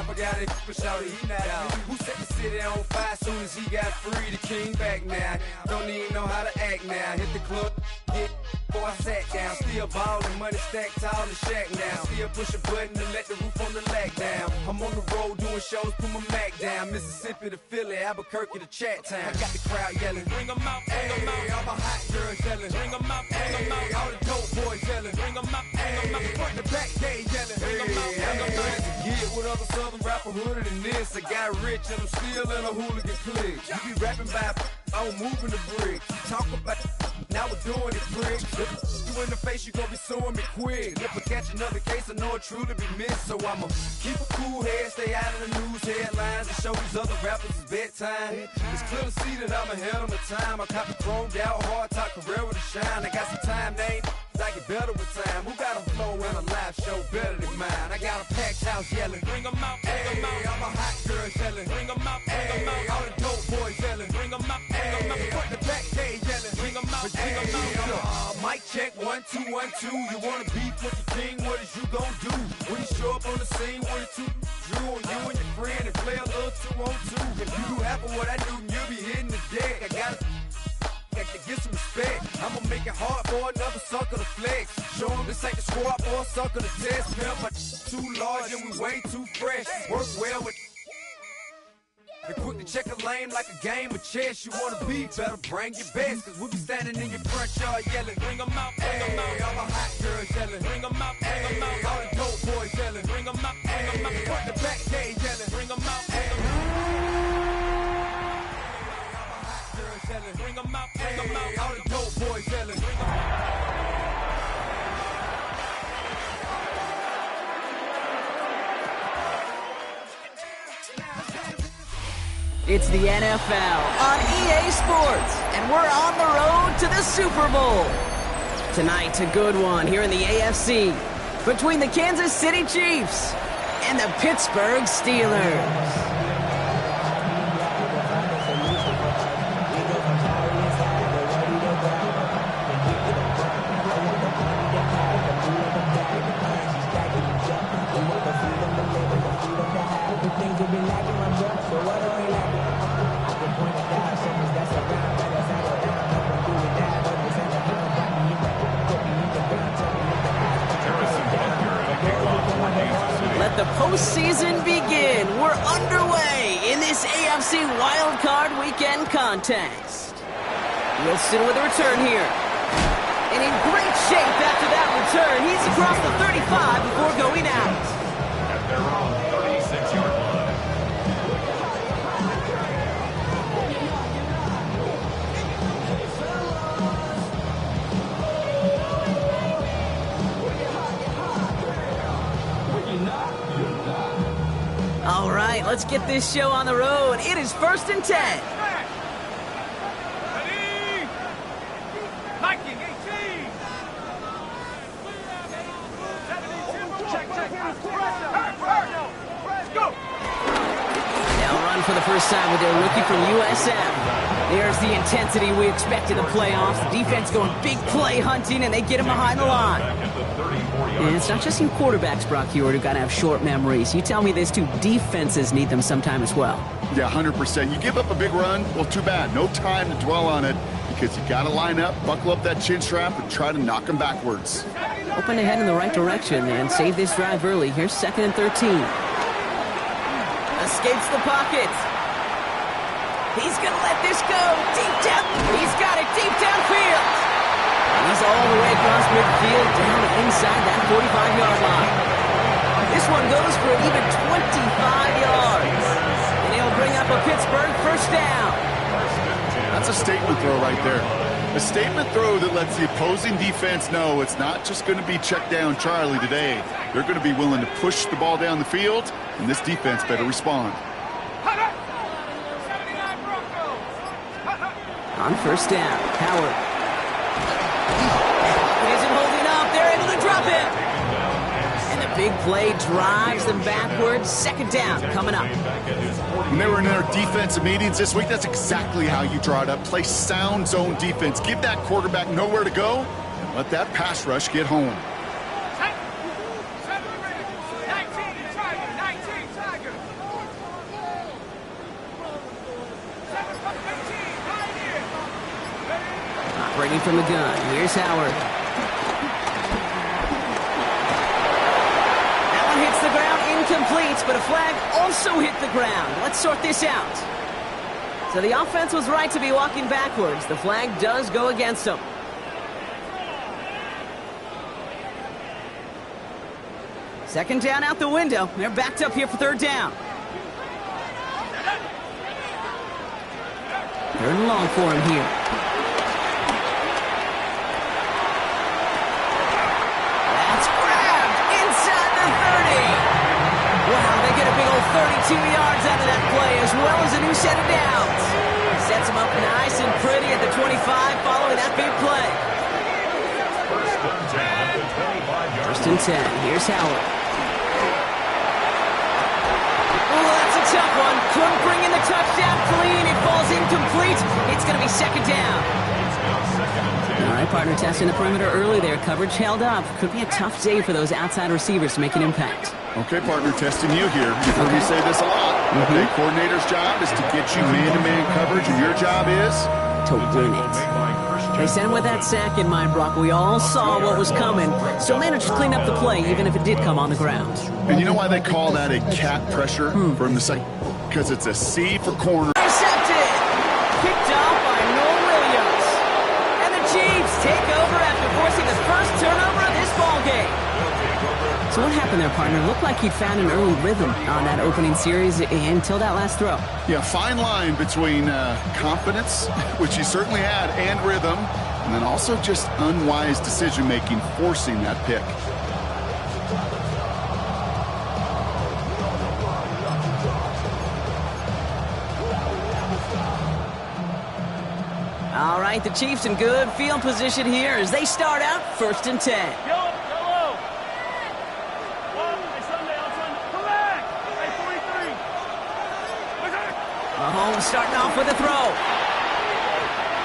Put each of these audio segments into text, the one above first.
rapper got it for shouty, he not out. Who set the city on fire soon as he got free? The king back now. Don't even know how to act now. Hit the club, get before I sat down. Still ballin', money stacked tall in shack now. Still push a button to let the roof on the lag down. I'm on the road doing shows, put my Mac down. Mississippi to Philly, Albuquerque to Chat Town. I got the crowd yelling, bring 'em out, bring 'em out. All my hot girls yelling, bring 'em out, bring 'em out. All the dope boys yelling, bring 'em out, bring 'em out. Front the back, they yelling, bring 'em out, bring 'em out. Get with other southern rapper hooded than this. I got rich and I'm still in a hooligan clique. You be rapping by I'm moving the bricks. Talk about now we're doing it, prick. You in the face, you gon' be suing me quick. If I catch another case, I know it truly be missed. So I'ma keep a cool head, stay out of the news headlines, and show these other rappers it's bedtime. It's clear to see that I'm ahead of my time. I cop the chromed out, hard top career with a shine. I got some time, name. I get better with time. Who got a flow and a live show better than mine? I got a packed house yelling, bring 'em out, bring 'em out. All my hot girls yelling, bring 'em out, bring 'em out. All the dope boys yelling, bring 'em out, bring 'em out. Front the back, they yelling, bring 'em out, bring 'em out. Mic check, 1 2 1 2. You wanna beef with the king? What is you gon' do when you show up on the scene with a two drew on you and your friend and play a little 2 on 2? If you do half of what I do, you'll be hitting the deck. I gotta to get some respect. I'ma make it hard for another sucker to flex. Show him this ain't the squad for a sucker to test. Pimp, but too large and we way too fresh. Work well with and quick to check a lane like a game of chess. You wanna be better, bring your best. Cause we'll be standing in your front yard yelling, bring 'em out, bring 'em out. All my hot girls yelling, bring 'em out, bring 'em out. All the dope boys yelling, bring 'em out, bring 'em out. Front the back, they yelling, bring 'em out, bring 'em out. Bring 'em out, bring 'em out. All the dope boys yelling, bring 'em out. It's the NFL on EA Sports, and we're on the road to the Super Bowl. Tonight's a good one here in the AFC between the Kansas City Chiefs and the Pittsburgh Steelers. Let the postseason begin. We're underway in this AFC Wildcard weekend contest. Wilson with a return here. And in great shape after that return. He's across the 35 before going out. At their own 36-yard line. All right, let's get this show on the road. It is 1st and 10. Ready? Viking 18. 72. Check. Go. They'll run for the first time with their rookie from USF. There's the intensity we expect in the playoffs. The defense going big play hunting, and they get him behind the line. And it's not just some quarterbacks, Brock Hewitt, who got to have short memories. You tell me these two defenses need them sometime as well. Yeah, 100%. You give up a big run, well, too bad. No time to dwell on it because you got to line up, buckle up that chin strap, and try to knock them backwards. Hoping to head in the right direction and save this drive early. Here's 2nd and 13. Escapes the pocket. He's going to let this go. Deep down. He's got it deep downfield. He's all the way across midfield, down inside that 45-yard line. This one goes for even 25 yards. And he'll bring up a Pittsburgh first down. That's a statement throw right there. A statement throw that lets the opposing defense know it's not just going to be check down Charlie today. They're going to be willing to push the ball down the field, and this defense better respond. On first down, Howard. He isn't holding up. They're able to drop him. And the big play drives them backwards. 2nd down coming up. When they were in their defensive meetings this week, that's exactly how you draw it up. Play sound zone defense. Give that quarterback nowhere to go, and let that pass rush get home. Operating from the gun. Here's Howard. That one hits the ground, incomplete, but a flag also hit the ground. Let's sort this out. So the offense was right to be walking backwards. The flag does go against them. Second down out the window. They're backed up here for third down. Third and long for him here. That's grabbed inside the 30. Wow, they get a big old 32 yards out of that play, as well as a new set of downs. Sets them up nice and pretty at the 25 following that big play. First and 10. Here's Howard. Oh, that's a tough one. Couldn't bring in the touchdown clean. It falls incomplete. It's going to be second down. All right, partner, testing the perimeter early there. Coverage held up. Could be a tough day for those outside receivers to make an impact. Okay, partner, testing you here. You've heard me say this a lot. The coordinator's job is to get you man-to-man coverage, and your job is to win it. They sent him with that sack in mind, Brock. We all saw what was coming. Still managed to clean up the play, even if it did come on the ground. And you know why they call that a cat pressure from the second? Because it's a C for corner. Intercepted! Picked off by Noel Williams. And the Chiefs take over after forcing the first turnover of this ballgame. So what happened there, partner? Looked like he'd found an early rhythm on that opening series until that last throw. Yeah, fine line between confidence, which he certainly had, and rhythm, and then also just unwise decision-making, forcing that pick. All right, the Chiefs in good field position here as they start out first and 10. Mahomes starting off with a throw.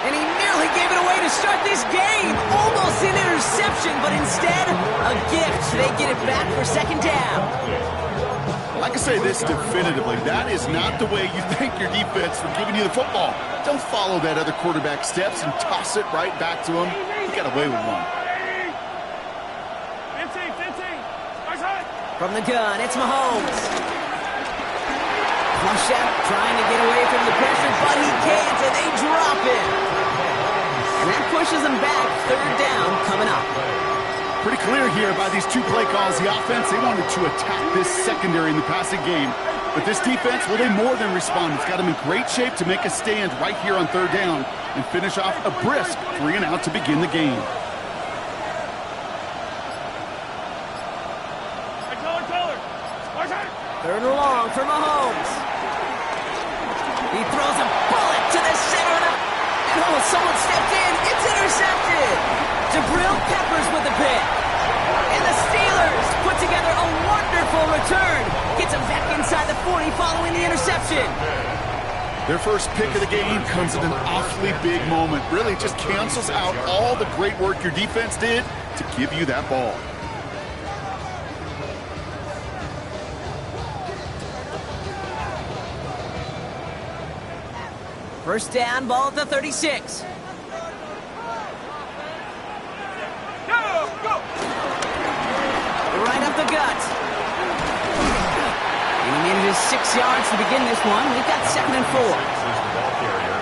And he nearly gave it away to start this game. Almost an interception, but instead, a gift. They get it back for second down. I can say this definitively. That is not the way you thank your defense for giving you the football. Don't follow that other quarterback steps and toss it right back to him. He got away with one. From the gun, it's Mahomes. Flush out, trying to get away from the pressure, but he can't, and they drop it. And that pushes them back. Third down coming up. Pretty clear here by these two play calls. The offense, they wanted to attack this secondary in the passing game. But this defense, well, they more than respond. It's got them in great shape to make a stand right here on third down and finish off a brisk 3 and out to begin the game. Third and long for Mahomes. He throws a bullet to the center of the... Oh, someone stepped in. It's intercepted. Jabril Peppers with the pick. And the Steelers put together a wonderful return. Gets him back inside the 40 following the interception. Their first pick of the game comes at an awfully big moment. Really just cancels out all the great work your defense did to give you that ball. First down, ball at the 36. Right up the gut. And he manages 6 yards to begin this one. We've got 2nd and 4.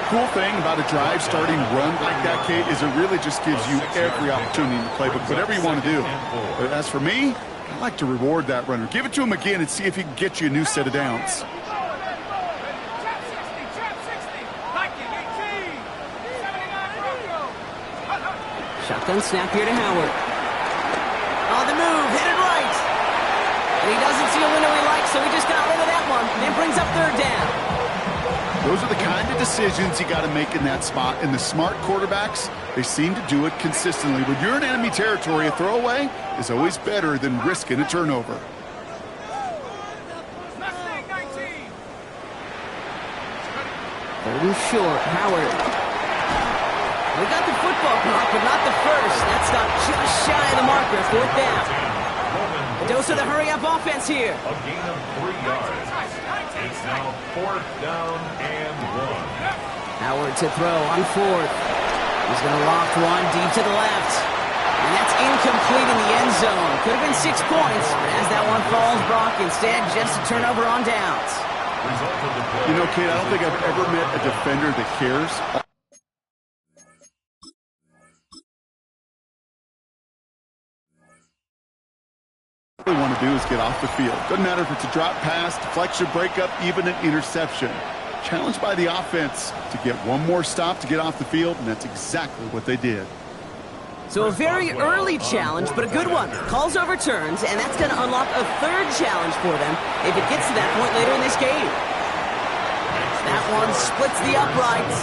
Cool thing about a drive starting run like that, Kate, is it really just gives you every opportunity to play, but whatever you want to do. But as for me, I like to reward that runner. Give it to him again and see if he can get you a new set of downs. Shotgun snap here to Howard. On the move, hit it right. And he doesn't see a window he likes, so he just got rid of that one. And brings up third down. Those are the kind of decisions you got to make in that spot. And the smart quarterbacks, they seem to do it consistently. When you're in enemy territory, a throwaway is always better than risking a turnover. Third and short, Howard. We got the football block, but not the first. That stopped just shy of the marker. Fourth down. A dose of the hurry-up offense here. A gain of 3 yards. It's now 4th down and 1. Howard to throw on 4th. He's going to loft one deep to the left. And that's incomplete in the end zone. Could have been 6 points, but as that one falls, Brock, instead just a turnover on downs. You know, Kate, I don't think I've ever met a defender that cares. All they want to do is get off the field. Doesn't matter if it's a drop pass, deflection, breakup, even an interception. Challenged by the offense to get one more stop to get off the field, and that's exactly what they did. So a very early challenge, but a good one. Calls overturns, and that's going to unlock a third challenge for them if it gets to that point later in this game. That one splits the uprights.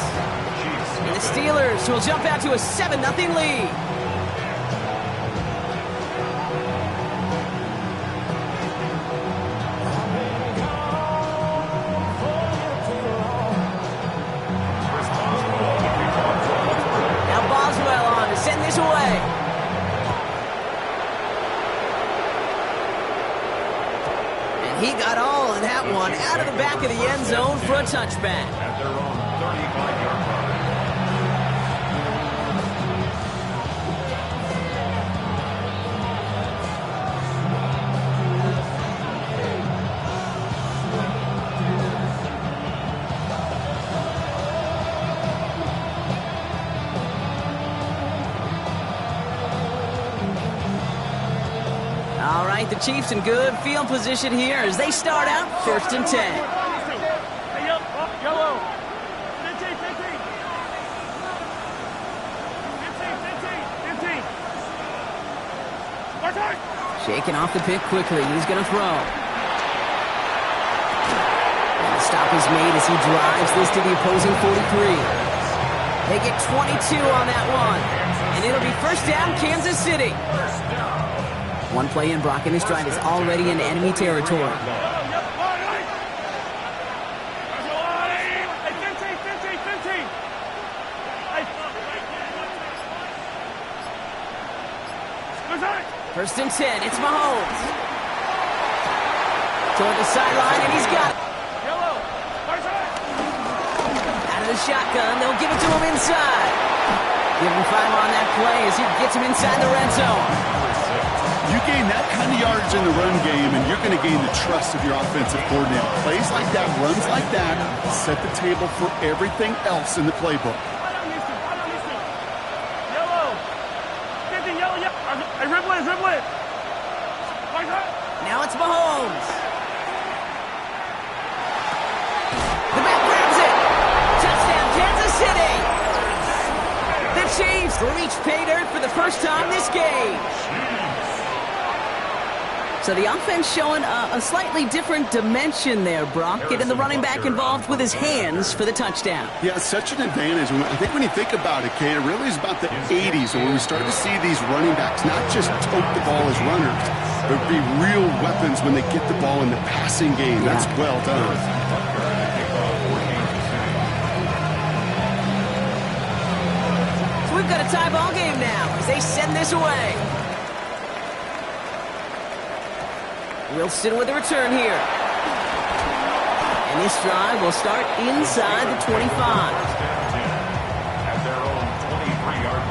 And the Steelers will jump out to a 7-0 lead. Away. And he got all of that one out of the back of the end zone for a touchback. At their own 35-yard line. All right, the Chiefs in good field position here as they start out 1st and 10. Hey, yellow. 15, 15. 15. Shaking off the pick quickly. He's going to throw. And the stop is made as he drives this to the opposing 43. They get 22 on that one. And it'll be first down, Kansas City. One play in, Brock, and this drive is already in enemy territory. First and 10, it's Mahomes. Toward the sideline, and he's got it. Out of the shotgun, they'll give it to him inside. Give him 5 on that play as he gets him inside the red zone. You gain that kind of yardage in the run game, and you're going to gain the trust of your offensive coordinator. Plays like that, runs like that, set the table for everything else in the playbook. Now it's Mahomes. The back grabs it. Touchdown, Kansas City. The Chiefs reach pay dirt for the first time this game. So the offense showing a slightly different dimension there, Brock, getting the running back involved with his hands for the touchdown. Yeah, it's such an advantage. I think when you think about it, Kate, it really is about the 80s when we started to see these running backs not just tote the ball as runners, but be real weapons when they get the ball in the passing game. That's well done. So we've got a tie ball game now as they send this away. Wilson with a return here. And this drive will start inside the 25. At their own 23-yard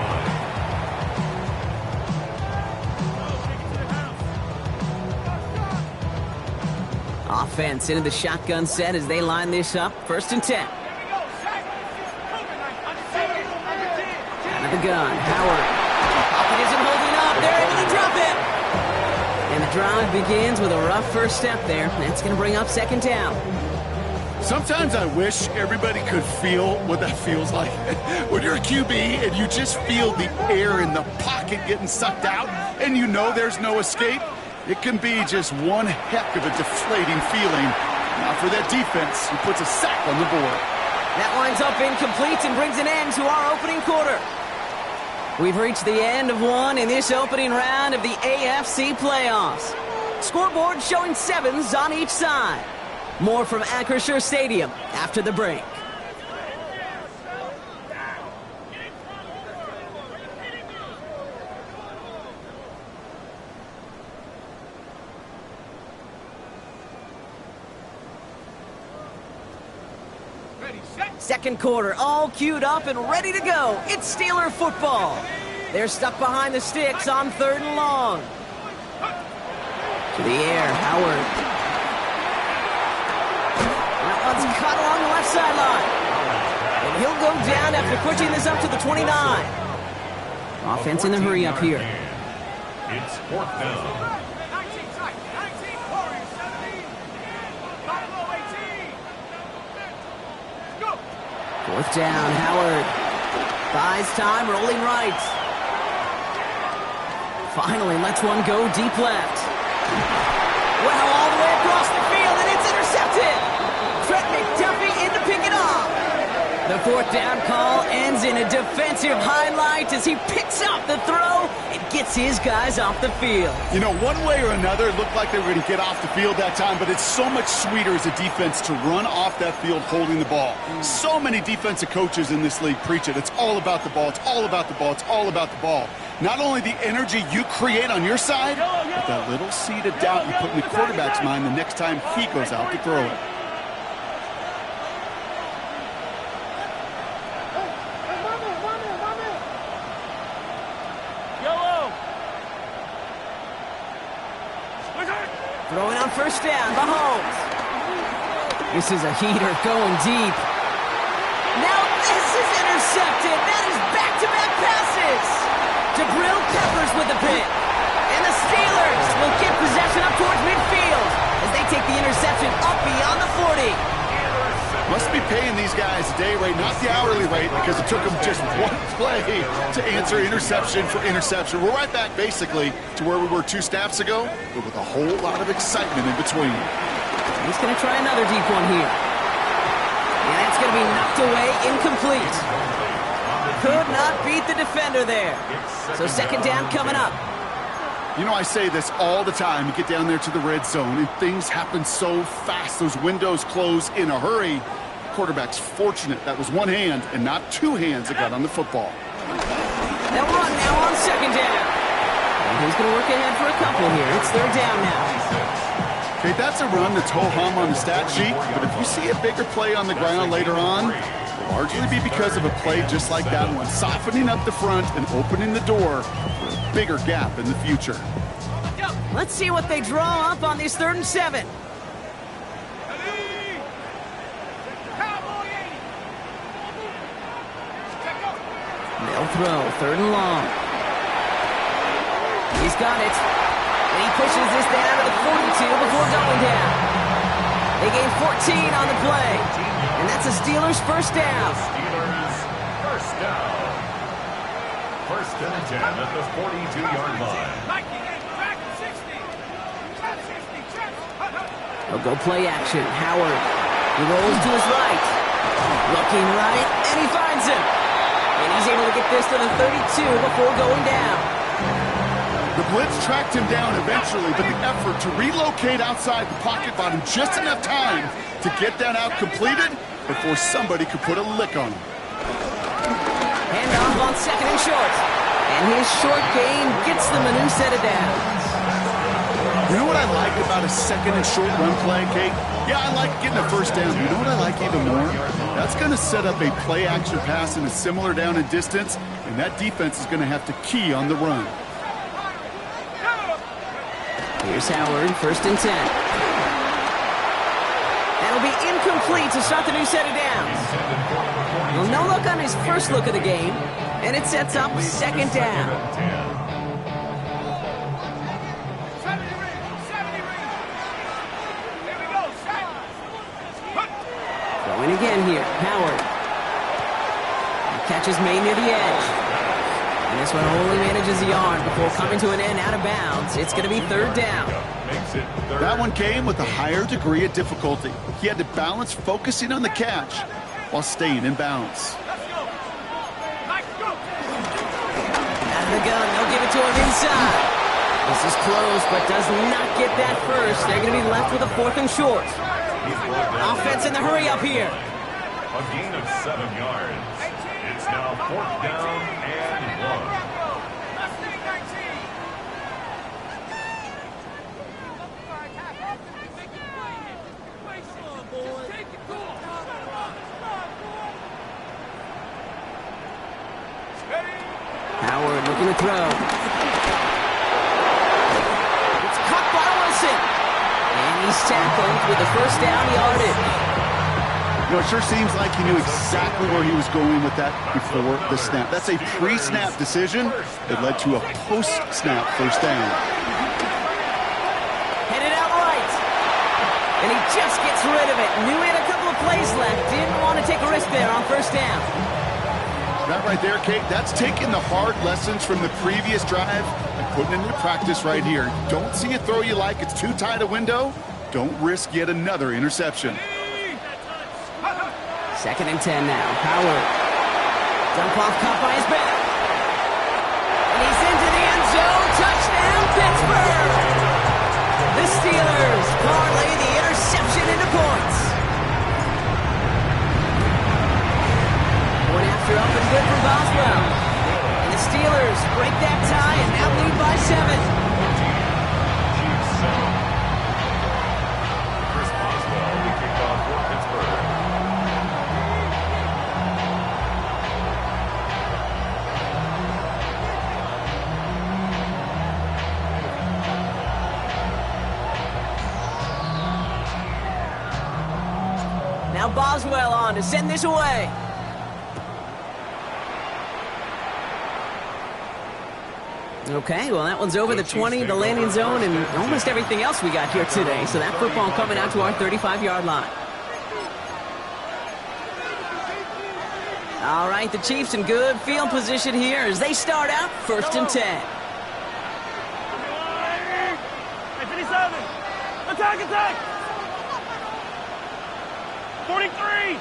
line. Offense into the shotgun set as they line this up. 1st and 10. Out of the gun, Howard. Pocket isn't holding up. They're able to drop it. And the drive begins with a rough first step there. That's going to bring up 2nd down. Sometimes I wish everybody could feel what that feels like. When you're a QB and you just feel the air in the pocket getting sucked out and you know there's no escape, it can be just one heck of a deflating feeling. Now for that defense, who puts a sack on the board. That winds up incomplete and brings an end to our opening quarter. We've reached the end of one in this opening round of the AFC playoffs. Scoreboard showing 7s on each side. More from Acrisure Stadium after the break. Second quarter, all queued up and ready to go. It's Steeler football. They're stuck behind the sticks on 3rd and long. To the air, Howard. That one's cut along the left sideline. And he'll go down after pushing this up to the 29. Offense in the hurry up here. It's 4th down. 4th down, Howard. Buys time, rolling right. Finally lets one go deep left. Well, all the way across the field, and it's intercepted. Trent McDuffie in to pick it off. The 4th down call ends in a defensive highlight as he picks up the throw and gets his guys off the field. You know, one way or another, it looked like they were going to get off the field that time, but it's so much sweeter as a defense to run off that field holding the ball. So many defensive coaches in this league preach it. It's all about the ball. It's all about the ball. It's all about the ball. Not only the energy you create on your side, but that little seed of doubt you put in the quarterback's mind the next time he goes out to throw it. Throwing on 1st down, Mahomes. This is a heater going deep. Now this is intercepted. That is back-to-back passes. Jabril Peppers with the pick. And the Steelers will get possession up towards midfield as they take the interception up beyond the 40. Must be paying these guys a day rate, not the hourly rate, because it took them just one play to answer interception for interception. We're right back, basically, to where we were 2 snaps ago, but with a whole lot of excitement in between. He's going to try another deep one here. And that's going to be knocked away, incomplete. Could not beat the defender there. So 2nd down coming up. You know, I say this all the time. You get down there to the red zone, and things happen so fast. Those windows close in a hurry. Quarterback's fortunate that was one hand and not 2 hands that got on the football. They'll run now on 2nd down. And he's going to work ahead for a couple here. It's 3rd down now. Okay, that's a run that's ho-hum on the stat sheet, but if you see a bigger play on the ground later on, it'll largely be because of a play just like that one, softening up the front and opening the door for a bigger gap in the future. Let's see what they draw up on these 3rd and 7. They'll throw 3rd and long. He's got it. And he pushes this down to the 42 before going down. They gain 14 on the play. And that's a Steelers 1st down. Steelers 1st down. 1st and 10 at the 42-yard line. They'll go play action. Howard. He rolls to his right. Looking right, and he finds him. And he's able to get this to the 32 before going down. The blitz tracked him down eventually, but the effort to relocate outside the pocket bought him just enough time to get that out completed before somebody could put a lick on him. Handoff on 2nd and short. And his short gain gets them a new set of downs. You know what I like about a 2nd and short run play, Kate? Yeah, I like getting a 1st down. You know what I like even more? That's going to set up a play-action pass in a similar down and distance, and that defense is going to have to key on the run. Here's Howard, 1st and 10. That'll be incomplete to start the new set of downs. Well, no look on his first look of the game, and it sets up 2nd down. Going again here, Howard. Catches made near the edge. And this one only manages the arm before coming to an end out of bounds. It's going to be 3rd down. That one came with a higher degree of difficulty. He had to balance focusing on the catch while staying in bounds. Out of the gun, they'll give it to him inside. This is close, but does not get that first. They're going to be left with a 4th and short. Offense in the hurry up here. A gain of 7 yards. It's now 4th down and 1. looking to throw. It's caught by Wilson. And he's tackled with the first down yardage. You know, it sure seems like he knew exactly where he was going with that before the snap. That's a pre-snap decision that led to a post-snap first down. Headed out right. And he just gets rid of it. Knew he had a couple of plays left. Didn't want to take a risk there on first down. That right there, Kate, that's taking the hard lessons from the previous drive and putting it into practice right here. Don't see a throw you like. It's too tight a window. Don't risk yet another interception. 2nd and 10 now. Howard. Dump off, caught by his back. And he's into the end zone. Touchdown, Pittsburgh! The Steelers parlay the interception into points. One after up and good for Boswell. And the Steelers break that tie and now lead by 7. Chris Boswell, the kickoff for Pittsburgh. Now Boswell on to send this away. Okay, well, that one's over the 20, the landing zone, and almost everything else we got here today. So that football coming out to our 35-yard line. All right, the Chiefs in good field position here as they start out 1st and 10. Hey, 57. Attack! 43.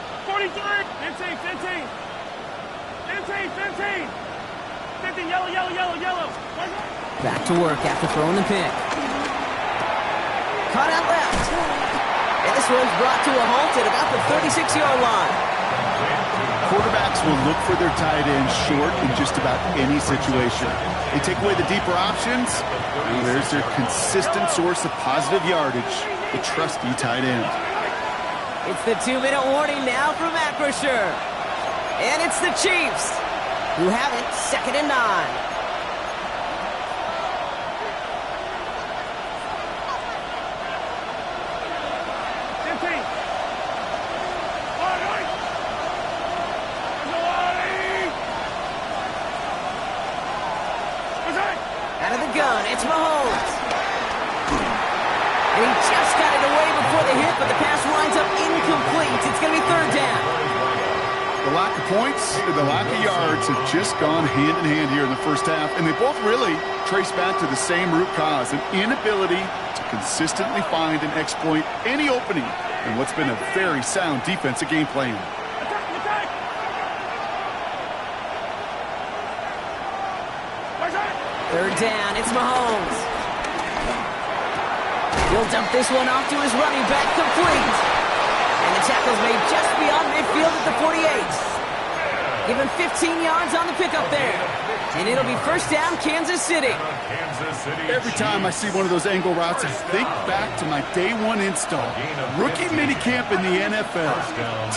15. 15, yellow. Back to work after throwing the pick. Caught out left. And this one's brought to a halt at about the 36-yard line. Quarterbacks will look for their tight end short in just about any situation. They take away the deeper options, and there's their consistent source of positive yardage, the trusty tight end. It's the 2-minute warning now from Acrisure. And it's the Chiefs who have it 2nd and 9. Out of the gun, it's Mahomes. And he just got it away before the hit, but the pass winds up incomplete. It's going to be 3rd down. The lack of points and the lack of yards have just gone hand in hand here in the first half, and they both really trace back to the same root cause, an inability to consistently find and exploit any opening in what's been a very sound defensive game plan. Attack! 3rd down, it's Mahomes. He'll dump this one off to his running back, complete. And the tackle's made just beyond midfield at the 48. Give him 15 yards on the pickup there. And it'll be 1st down, Kansas City. Every time I see one of those angle routes, I think back to my day one install. Rookie minicamp in the NFL.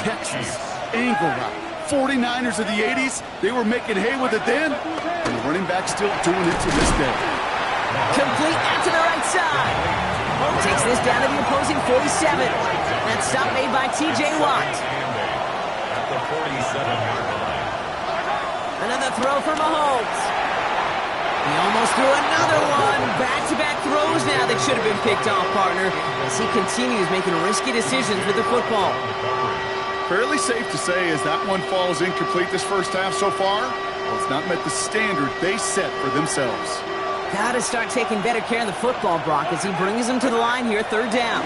Texas, angle route. 49ers of the 80s, they were making hay with it then, and the running back still doing it to this day. Complete out to the right side. Takes this down to the opposing 47. That stop made by T.J. Watt. At the 47-yard line. Another throw for Mahomes. He almost threw another one. Back-to-back throws now that should have been picked off, partner, as he continues making risky decisions with the football. Fairly safe to say as that one falls incomplete this first half so far, well, it's not met the standard they set for themselves. Got to start taking better care of the football, Brock, as he brings him to the line here, 3rd down.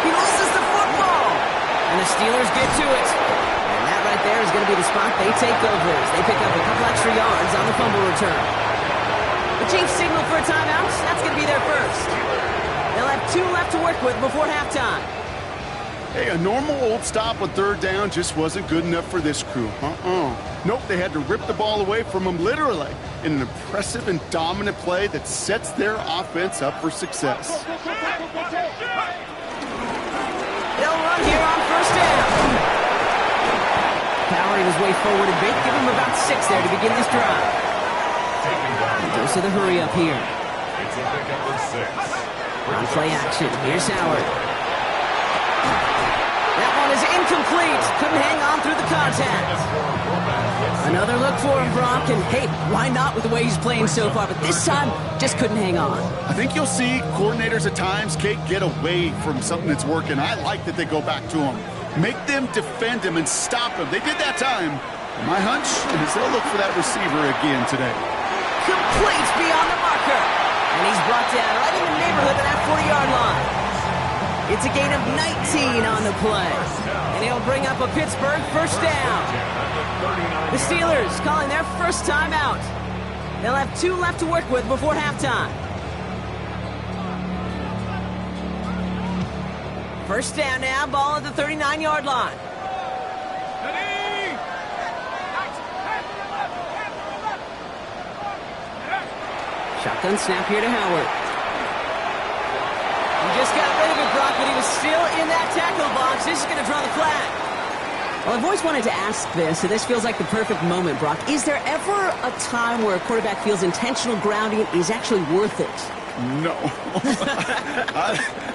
He loses the football. And the Steelers get to it. And that right there is going to be the spot they take over as they pick up a couple extra yards on the fumble return. The Chiefs signal for a timeout. That's going to be their first. They'll have 2 left to work with before halftime. Hey, a normal old stop on 3rd down just wasn't good enough for this crew. Nope, they had to rip the ball away from them literally in an impressive and dominant play that sets their offense up for success. They'll run here on 1st down. Power powering his way forward a bit. Give him about 6 there to begin this drive. He goes to the hurry up here. It's a pickup of 6. On play action, here's Howard. That one is incomplete. Couldn't hang on through the contact. Another look for him, Brock, and hey, why not with the way he's playing so far? But this time, just couldn't hang on. I think you'll see coordinators at times, Kate, get away from something that's working. I like that they go back to him. Make them defend him and stop him. They did that time. My hunch is they'll look for that receiver again today. Complete beyond the marker. And he's brought down right in the neighborhood of that 40-yard line. It's a gain of 19 on the play. And he'll bring up a Pittsburgh first down. The Steelers calling their first time out. They'll have 2 left to work with before halftime. First down now, ball at the 39-yard line. Shotgun snap here to Howard. He just got rid of it, Brock, but he was still in that tackle box. This is going to draw the flag. Well, I've always wanted to ask this, and this feels like the perfect moment, Brock. Is there ever a time where a quarterback feels intentional grounding is actually worth it? No.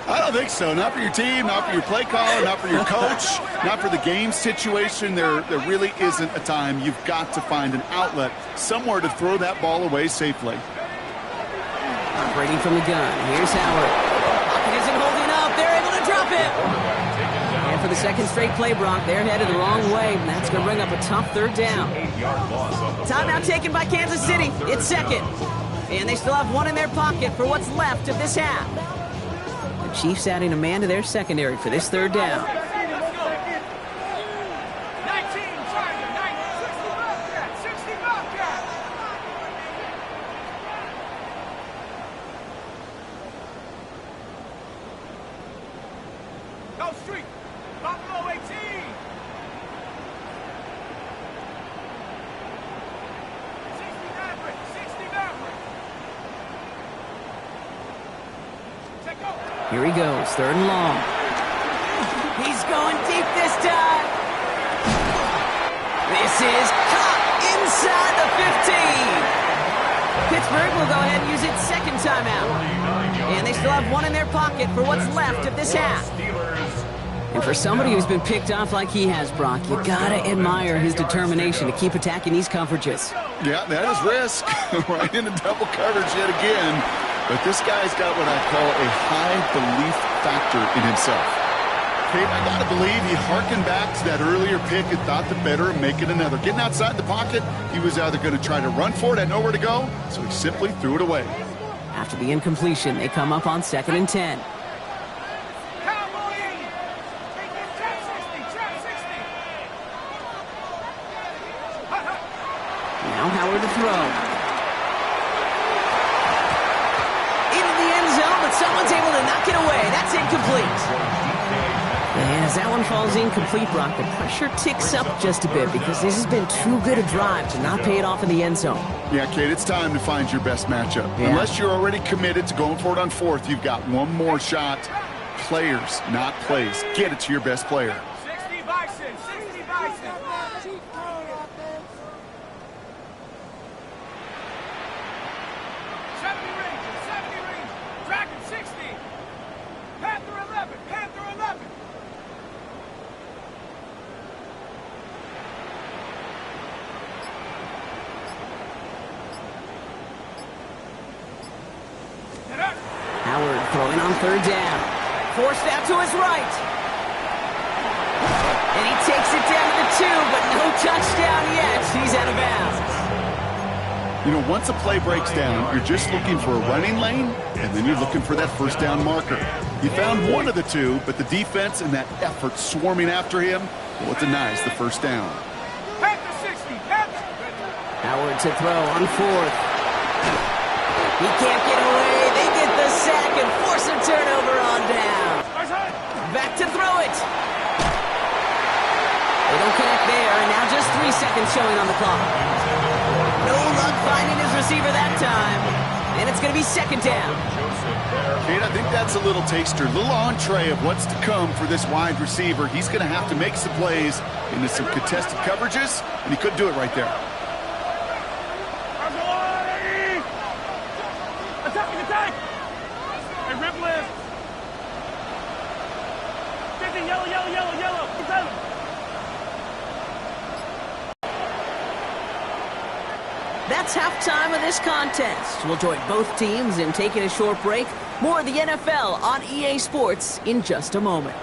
I don't think so. Not for your team, not for your play caller, not for your coach, not for the game situation. There really isn't a time. You've got to find an outlet, somewhere to throw that ball away safely. Operating from the gun. Here's Howard. Pocket isn't holding up. They're able to drop it. And for the second straight play, Brock, they're headed the wrong way. And that's going to bring up a tough third down. Timeout taken by Kansas City. It's second. And they still have 1 in their pocket for what's left of this half. The Chiefs adding a man to their secondary for this third down. Go street. Buffalo 18. 60 Maverick. 60 Maverick. Take go. Here he goes, third and long. He's going deep this time. This is caught inside the 15. Pittsburgh will go ahead and use its second timeout. And they still have 1 in their pocket for what's left of this half. And for somebody who's been picked off like he has, Brock, you gotta admire his determination to keep attacking these coverages. Yeah, that is risk. Right into double coverage yet again. But this guy's got what I call a high belief factor in himself. Kate, I got to believe he harkened back to that earlier pick and thought the better of making another. Getting outside the pocket, he was either going to try to run for it, had nowhere to go, so he simply threw it away. After the incompletion, they come up on 2nd and 10. Now Howard to throw. Into the end zone, but someone's able to knock it away. That's incomplete. And as that one falls incomplete, Brock, the pressure ticks up just a bit because this has been too good a drive to not pay it off in the end zone. Yeah, Kate, it's time to find your best matchup. Yeah. Unless you're already committed to going for it on 4th, you've got one more shot. Players, not plays. Get it to your best player. 60 Bison. 60 Bison. 70 Rangers. 70 Rangers. Dragon 60. Panther 11. Panther 11. Howard throwing on 3rd down. Forced out to his right. And he takes it down to the 2, but no touchdown yet. He's out of bounds. You know, once a play breaks down, you're just looking for a running lane, and then you're looking for that first down marker. You found one of the 2, but the defense and that effort swarming after him, well, it denies the first down. Panther 60. Panther. Howard to throw on 4th. He can't get away. They get the sack and force a turnover on down. Back to throw it. They don't connect there, and now just 3 seconds showing on the clock. No luck finding his receiver that time, and it's going to be 2nd down. Kate, I think that's a little taster, a little entree of what's to come for this wide receiver. He's going to have to make some plays into some contested coverages, and he couldn't do it right there. Attacking, attack! Hey, rip lift. 50, yellow, yellow, yellow, yellow. Keep telling him. That's halftime of this contest. We'll join both teams in taking a short break. More of the NFL on EA Sports in just a moment.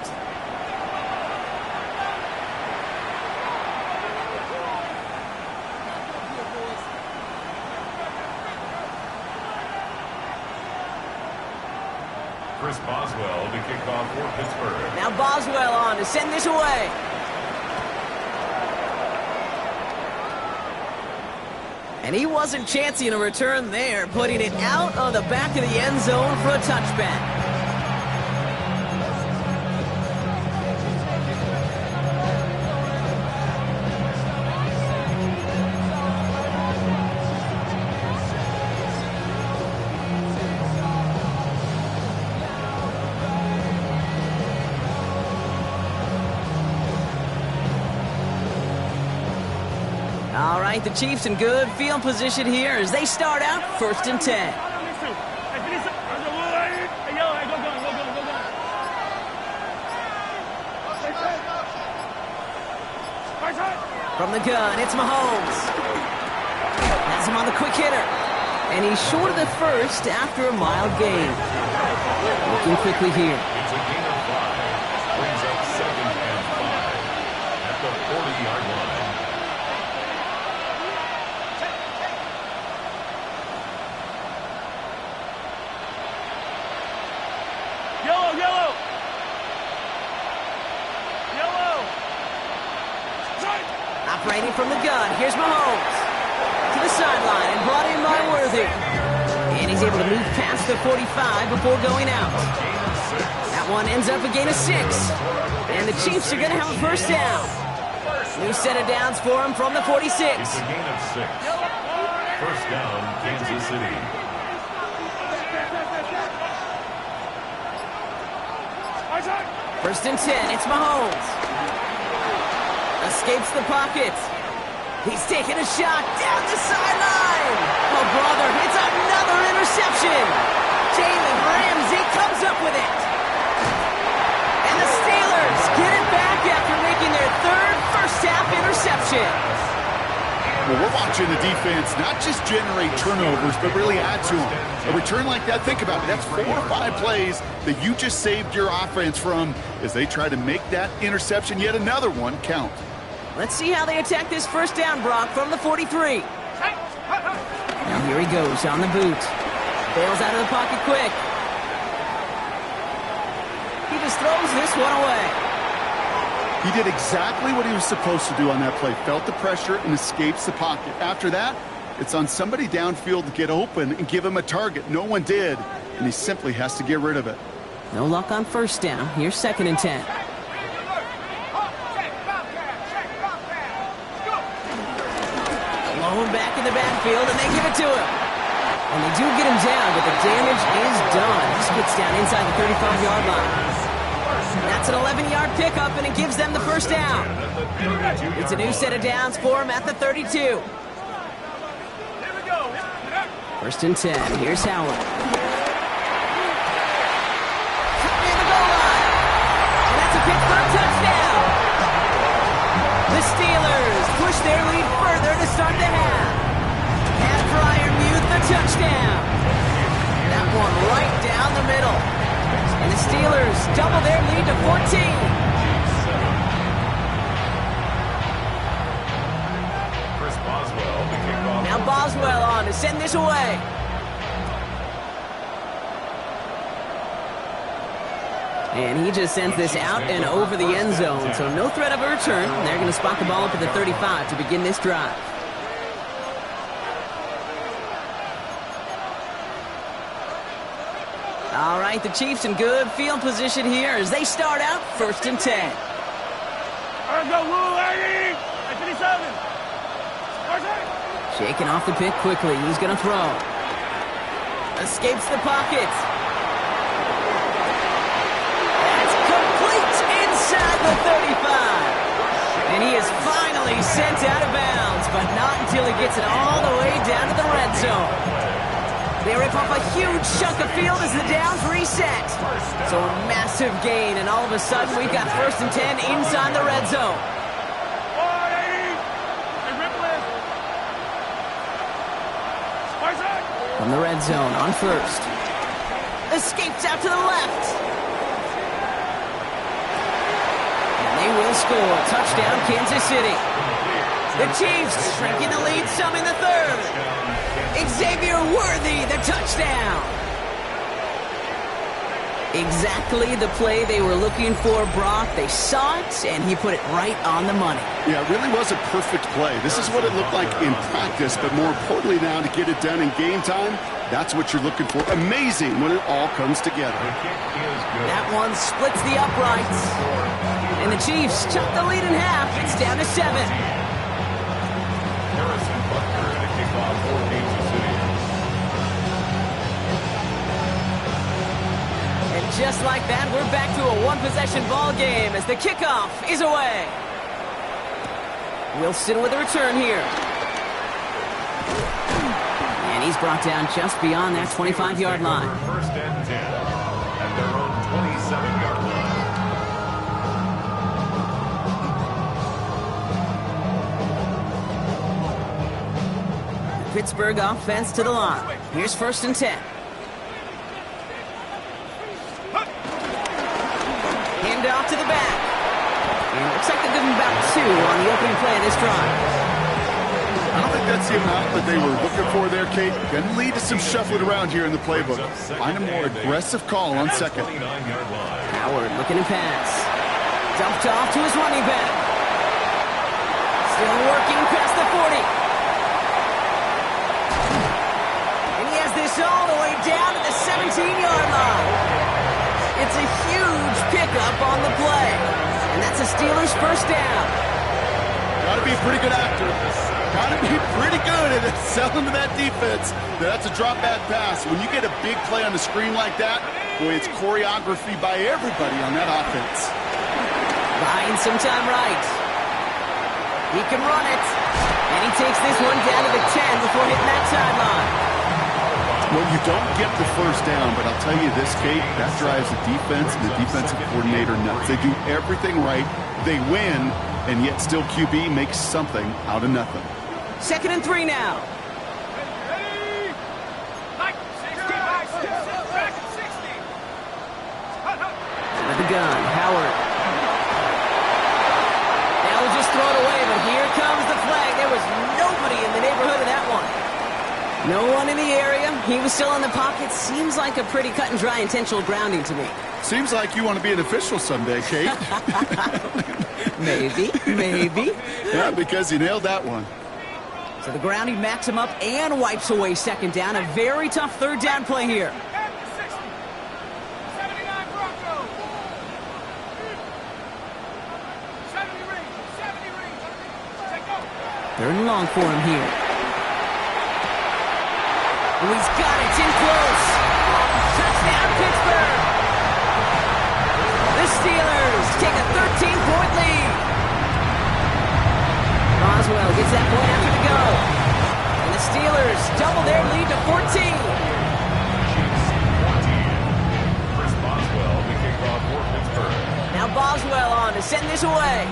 Chris Boswell to kick off for Pittsburgh. Now Boswell on to send this away. And he wasn't chancing a return there, putting it out on the back of the end zone for a touchback. All right, the Chiefs in good field position here as they start out 1st and 10. From the gun, it's Mahomes. Has him on the quick hitter. And he's short of the first after a mild gain. Looking quickly here. It's a gain of 5. Brings up 2nd and 5 at the 40-yard line. Yellow, yellow! Yellow! Operating from the gun, here's Mahomes. To the sideline and brought in by Worthy. And he's able to move past the 45 before going out. That one ends up a gain of 6. And the Chiefs are going to have a first down. New set of downs for him from the 46. It's a gain of 6. First down, Kansas City. First and 10, it's Mahomes. Escapes the pocket. He's taking a shot down the sideline. Oh, brother, it's another interception. Jalen Ramsey comes up with it. And the Steelers get it back after making their 3rd first-half interception. Well, we're watching the defense not just generate turnovers, but really add to them. A return like that, think about it, that's 4 or 5 plays that you just saved your offense from as they try to make that interception, yet another one, count. Let's see how they attack this first down, Brock, from the 43. Now here he goes on the boot. Bails out of the pocket quick. He just throws this one away. He did exactly what he was supposed to do on that play. Felt the pressure and escapes the pocket. After that, it's on somebody downfield to get open and give him a target. No one did, and he simply has to get rid of it. No luck on first down. Here's 2nd and 10. Low back in the backfield, and they give it to him. And they do get him down, but the damage is done. This gets down inside the 35-yard line. That's an 11-yard pickup, and it gives them the first down. It's a new set of downs for him at the 32. First and 10. Here's Howard. Covering the goal line. And that's a pick for a touchdown. The Steelers push their lead further to start the half. And Freiermuth the touchdown. That one right down the middle. And the Steelers double their lead to 14. Chris Boswell to kick off. Now Boswell on to send this away. And he just sends this out and over the end zone, so no threat of a return. They're going to spot the ball up at the 35 to begin this drive. All right, the Chiefs in good field position here as they start out 1st and 10. Shaking off the pick quickly. He's going to throw. Escapes the pocket. sent out of bounds, but not until he gets it all the way down to the red zone. They rip off a huge chunk of field as the downs reset. So a massive gain, and all of a sudden we've got 1st and 10 inside the red zone. From the red zone on 1st. Escapes out to the left. And they will score. Touchdown, Kansas City. The Chiefs shrinking the lead some in the 3rd. Xavier Worthy, the touchdown. Exactly the play they were looking for, Brock. They saw it, and he put it right on the money. Yeah, it really was a perfect play. This is what it looked like in practice, but more importantly now to get it done in game time, that's what you're looking for. Amazing when it all comes together. That one splits the uprights. And the Chiefs chop the lead in half. It's down to 7. Harrison Butker to kick off for Kansas City. And just like that, we're back to a one-possession ball game as the kickoff is away. Wilson with a return here. And he's brought down just beyond that 25-yard line. 1st and 10 at their own 27-yard line. Pittsburgh offense to the line. Here's 1st and 10. Hand off to the back. And it looks like they're giving about 2 on the opening play of this drive. I don't think that's the amount that they were looking for there, Kate. Going to lead to some shuffling around here in the playbook. Find a more aggressive call on 2nd. Howard looking to pass. Dumped off to his running back. Still working past the 40. This all the way down to the 17-yard line. It's a huge pickup on the play. And that's a Steelers 1st down. Got to be a pretty good actor. Got to be pretty good at selling to that defense. That's a drop-back pass. When you get a big play on the screen like that, boy, it's choreography by everybody on that offense. Buying some time right. He can run it. And he takes this one down to the 10 before hitting that sideline. Well, you don't get the 1st down, but I'll tell you this, Kate, that drives the defense and the defensive coordinator nuts. They do everything right. They win, and yet still QB makes something out of nothing. 2nd and 3 now. With the gun, Howard. They'll just throw it away, but here comes the flag. There was nobody in the neighborhood of that one. No one in the area. He was still in the pocket. Seems like a pretty cut and dry intentional grounding to me. Seems like you want to be an official someday, Kate. Maybe. Yeah, because you nailed that one. So the grounding backs him up and wipes away 2nd down. A very tough 3rd down play here. They're in long for him here. Oh, he's got it. It's in close. Touchdown, Pittsburgh. The Steelers take a 13-point lead. Boswell gets that point after the go. And the Steelers double their lead to 14. Chris Boswell to kick off for Pittsburgh. Now Boswell on to send this away.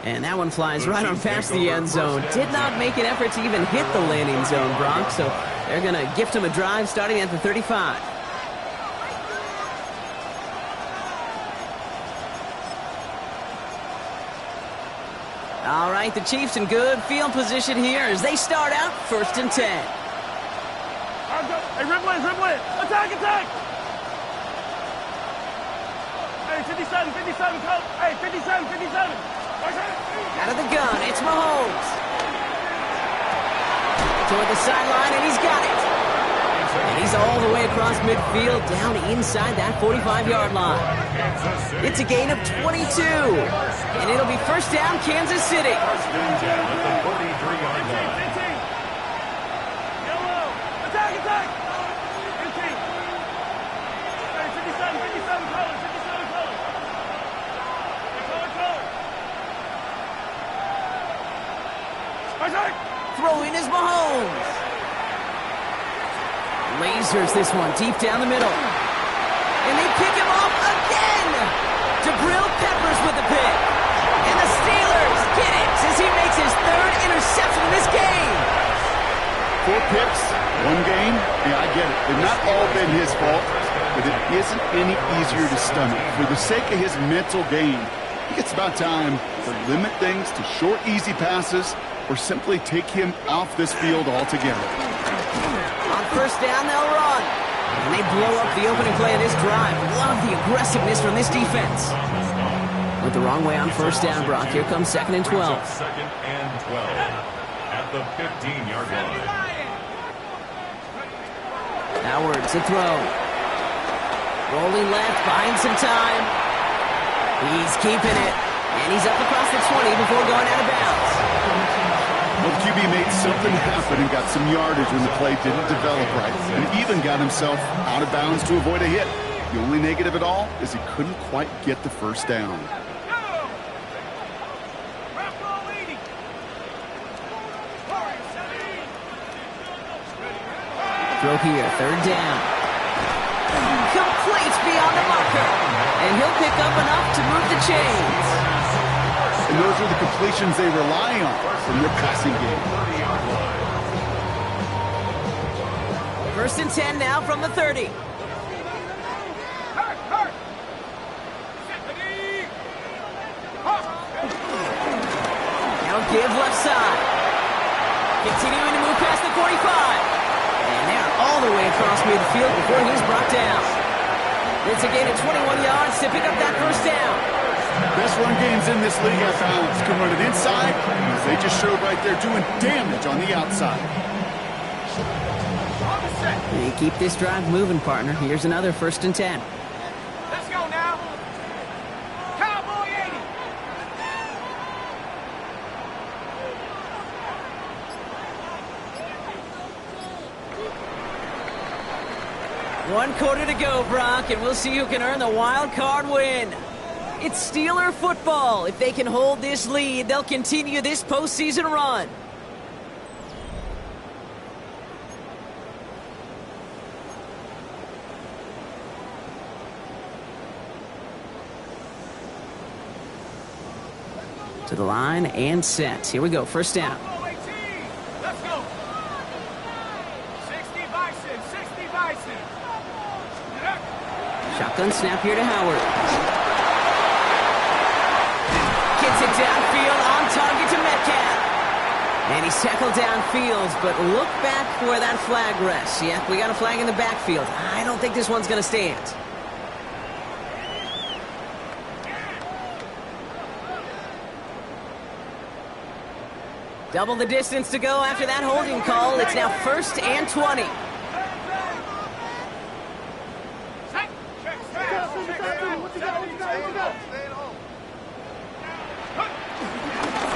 And that one flies right on past the end zone. Did not make an effort to even hit the landing zone, Brock. So they're going to gift him a drive starting at the 35. All right, the Chiefs in good field position here as they start out 1st and 10. Hey, Ripley! Attack! Hey, 57, coach! Hey, 57! Out of the gun, it's Mahomes. Toward the sideline, and he's got it. And he's all the way across midfield, down inside that 45-yard line. It's a gain of 22. And it'll be 1st down, Kansas City. First and 10 at the 43-yard line. Yellow! Attack! 15! Hey, 57, colors! throw in is Mahomes. Lasers this one deep down the middle. And they pick him off again. Jabril Peppers with the pick. And the Steelers get it as he makes his third interception of this game. 4 picks, 1 game. Yeah, I get it. They've not all been his fault, but it isn't any easier to stomach. For the sake of his mental game, I think it's about time to limit things to short, easy passes or simply take him off this field altogether. On first down, they'll run. And they blow up the opening play of this drive. Love the aggressiveness from this defense. Went the wrong way on first down, Brock. Here comes 2nd and 12. 2nd and 12 at the 15-yard line. Howard to throw. Rolling left, buying some time. He's keeping it. And he's up across the 20 before going out of bounds. Well, the QB made something happen and got some yardage when the play didn't develop right, and even got himself out of bounds to avoid a hit. The only negative at all is he couldn't quite get the first down. Throw here, 3rd down. Complete beyond the marker. And he'll pick up enough to move the chains. And those are the completions they rely on from their passing game. 1st and 10 now from the 30. Now give left side. Continuing to move past the 45. And they're all the way across midfield before he's brought down. It's a gain of 21 yards to pick up that first down. Best run games in this league have balance. Can run it inside, as they just showed right there, doing damage on the outside. They keep this drive moving, partner. Here's another 1st and 10. Let's go now. Cowboy 80. One quarter to go, Brock, and we'll see who can earn the wild card win. It's Steeler football. If they can hold this lead, they'll continue this postseason run. To the line and set. Here we go, 1st down. Let's go. 60 Bison, 60 Bison. Shotgun snap here to Howard. Gets it downfield, on target to Metcalf. And he's tackled downfield, but look back where that flag rests. Yeah, we got a flag in the backfield. I don't think this one's going to stand. Double the distance to go after that holding call. It's now 1st and 20.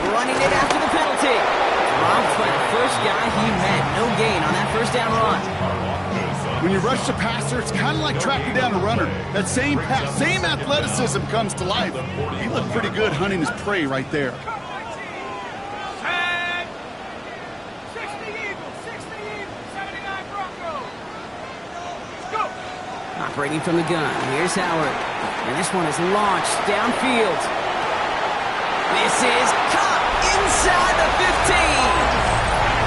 Running it after the penalty. Dropped by the first guy he met. No gain on that 1st down run. When you rush the passer, it's kind of like tracking down a runner. That same pass, same athleticism comes to life. He looked pretty good hunting his prey right there. 60 Eagles, 79 Broncos. Let's go. Operating from the gun. Here's Howard. And this one is launched downfield. This is caught inside the 15.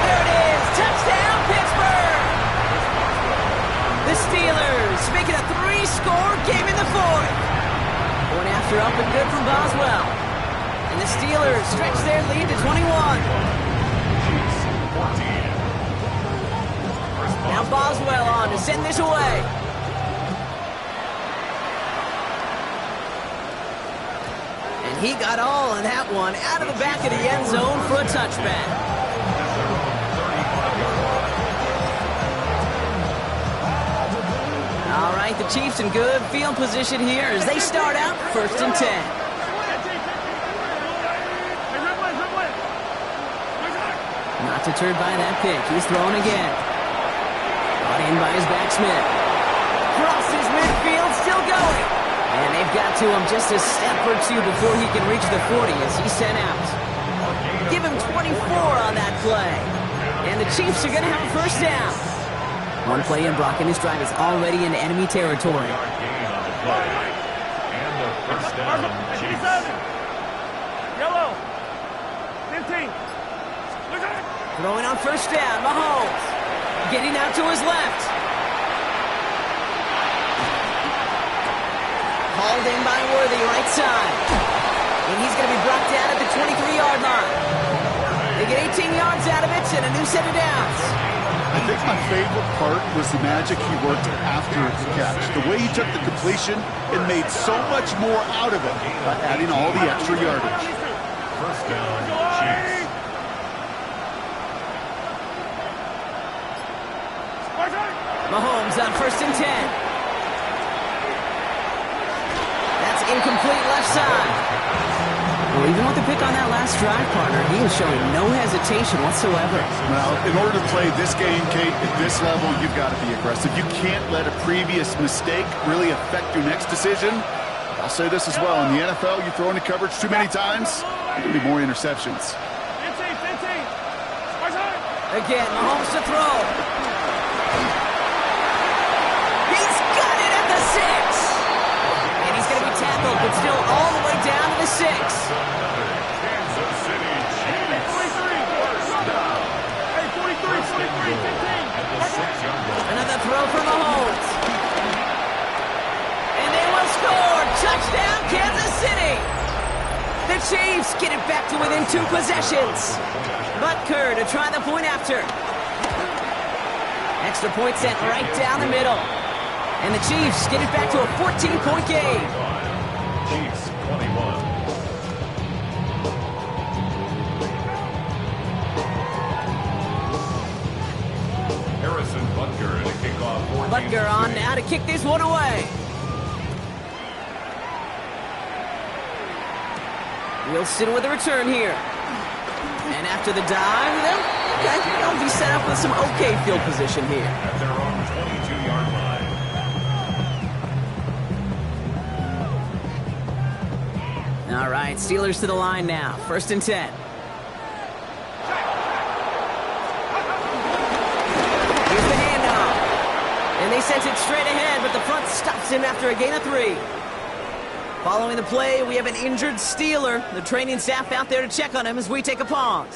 There it is. Touchdown, Pittsburgh. The Steelers make it a 3-score game in the 4th. One after up and good from Boswell. And the Steelers stretch their lead to 21. Now Boswell on to send this away. And he got all of that one out of the back of the end zone for a touchback. All right, the Chiefs in good field position here as they start out 1st and 10. Not deterred by that pick. He's throwing again. Brought in by his back Smith. Crosses midfield, still going. And they've got to him just a step or two before he can reach the 40 as he's sent out. Give him 24 on that play. And the Chiefs are going to have a first down. One play in, Brock, and his drive is already in enemy territory. Gain on the play. And the first down, Chiefs. Yellow. 15. Throwing on first down, Mahomes. Getting out to his left. Hauled in by Worthy, right side. And he's going to be brought down at the 23-yard line. They get 18 yards out of it and a new set of downs. I think my favorite part was the magic he worked after the catch. The way he took the completion and made so much more out of it by adding all the extra yardage. First down, Chiefs. Mahomes on first and 10. That's incomplete left side. Well, even with the pick on that last drive, partner, he is showing no hesitation whatsoever. Well, in order to play this game, Kate, at this level, you've got to be aggressive. You can't let a previous mistake really affect your next decision. I'll say this as well. In the NFL, you throw into coverage too many times, there will be more interceptions. 15. Again, Mahomes to throw. He's got it at the 6. And he's going to be tackled, but still all the way down to the 6. Kansas City Chiefs. 43, 15. At the 6-yard line. Another throw for Mahomes. And they will score. Touchdown, Kansas City. The Chiefs get it back to within 2 possessions. Butker to try the point after. Extra point sent right down the middle. And the Chiefs get it back to a 14-point game. Chiefs 21. Harrison Butker to kick off 14. Butker on now to kick this one away. Wilson with a return here. And after the dive, they'll be set up with some okay field position here. At their own 22-yard line. All right, Steelers to the line now. First and 10. Here's the handoff. And they sent it straight ahead, but the front stops him after a gain of 3. Following the play, we have an injured Steeler. The training staff out there to check on him as we take a pause.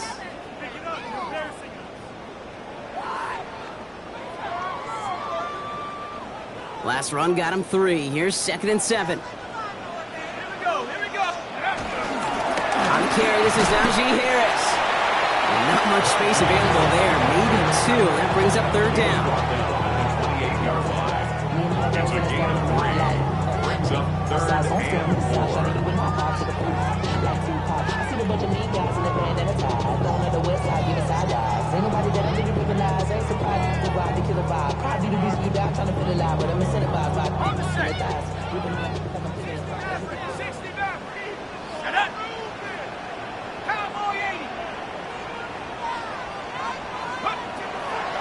Last run got him 3. Here's 2nd and 7. Here we go. On the carry, this is Najee Harris. And not much space available there. Maybe 2. That brings up 3rd down. 28-yard line. It's a gain of 3. Brings up 3rd and 4.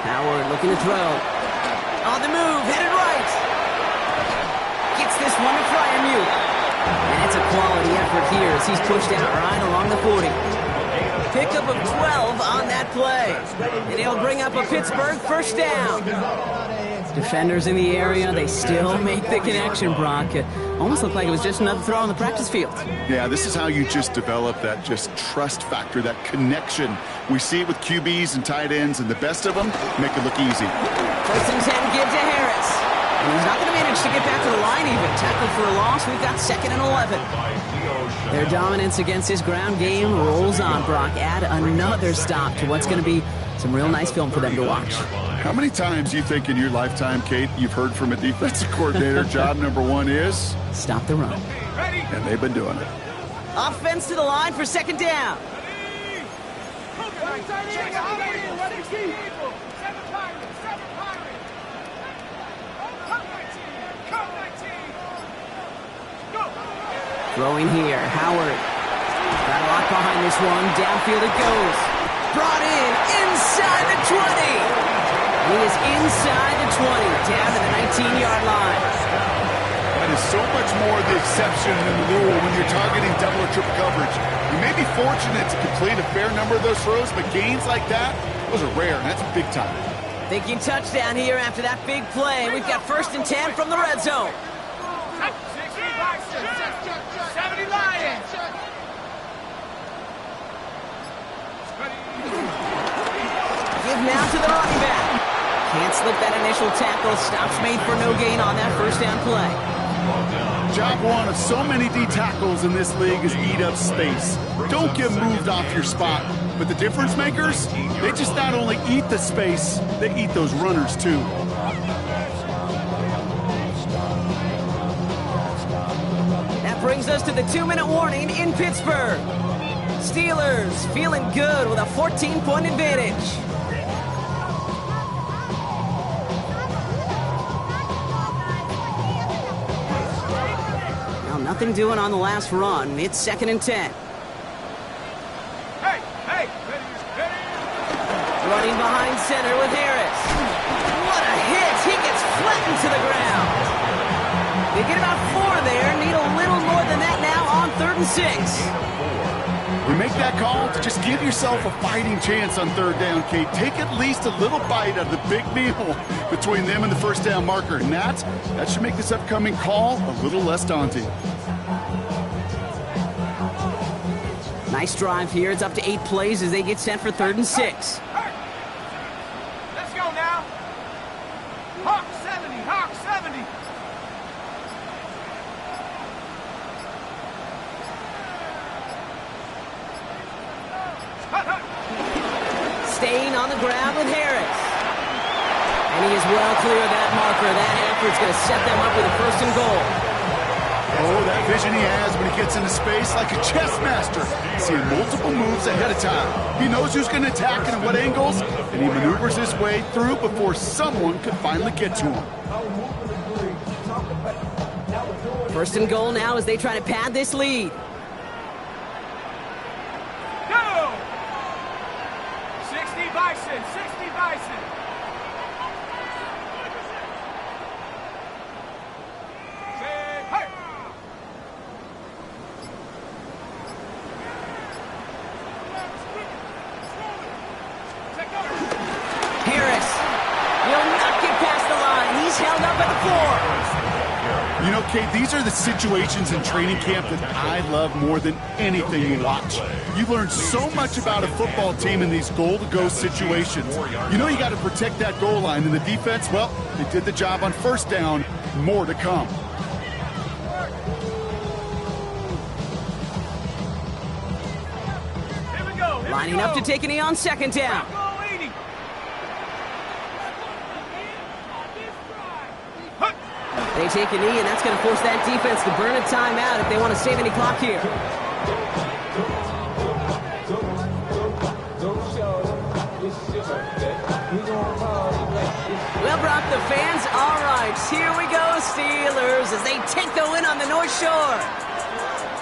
Howard looking to throw. On the move, headed right. Gets this one to Fryermuth. And it's a quality effort here as he's pushed out right along the 40. Pickup of 12 on that play. And it'll bring up a Pittsburgh first down. Defenders in the area, they still make the connection, Brock. It almost looked like it was just another throw on the practice field. Yeah, this is how you just develop that just trust factor, that connection. We see it with QBs and tight ends, and the best of them make it look easy. First and 10, give to Harris. And he's not going to manage to get back to the line even. Tackled for a loss, we've got 2nd and 11. Their dominance against his ground game rolls on, Brock. Add another stop to what's going to be some real nice film for them to watch. How many times do you think in your lifetime, Kate, you've heard from a defensive coordinator, job number 1 is? Stop the run. And they've been doing it. Offense to the line for 2nd down. Throwing here, Howard. Got a lot behind this one. Downfield it goes. Brought in inside the 20. He is inside the 20, down to the 19-yard line. That is so much more the exception than the rule when you're targeting double or triple coverage. You may be fortunate to complete a fair number of those throws, but gains like that, Those are rare, and that's big time. Thinking touchdown here after that big play. We've got 1st and 10 from the red zone. 60 Bison, 70 Lions. Give now to the running back. Can't slip that initial tackle. Stops made for no gain on that 1st down play. Job one of so many D tackles in this league is eat up space. Don't get moved off your spot. But the difference makers, they just not only eat the space, they eat those runners too. That brings us to the 2-minute warning in Pittsburgh. Steelers feeling good with a 14-point advantage. Now nothing doing on the last run. It's 2nd and 10. Hey, Running behind center with Harris. What a hit! He gets flattened to the ground. They get about 4 there. Need a little more than that now on 3rd and 6. You make that call to just give yourself a fighting chance on 3rd down, Kate. Take at least a little bite out of the big meal between them and the 1st down marker. And that should make this upcoming call a little less daunting. Nice drive here. It's up to 8 plays as they get set for 3rd and 6. hey. Let's go now. Hawk 70, Hawk 70. Staying on the ground with Harris. And he is well clear of that marker. That effort's going to set them up with a 1st and goal. Oh, that vision he has when he gets into space like a chess master. Seeing multiple moves ahead of time. He knows who's going to attack and at what angles, and he maneuvers his way through before someone could finally get to him. 1st and goal now as they try to pad this lead. Go! 60 Bison, 60 Bison. Say, hey! Harris will not get past the line. He's held up at the 4. You know, Kate, these are the situations in training camp that I love more than anything you watch. You learn so much about a football team in these goal-to-go situations. You know you got to protect that goal line, and the defense, well, they did the job on 1st down. More to come. Here we go. Lining up to take a knee on 2nd down. Go 80. They take a knee, and that's going to force that defense to burn a timeout if they want to save any clock here. Well, Brock, the fans, all right, here we go, Steelers, as they take the win on the North Shore.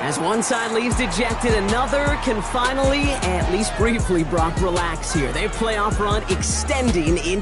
As one side leaves dejected, another can finally, at least briefly, Brock, relax here. Their playoff run extending into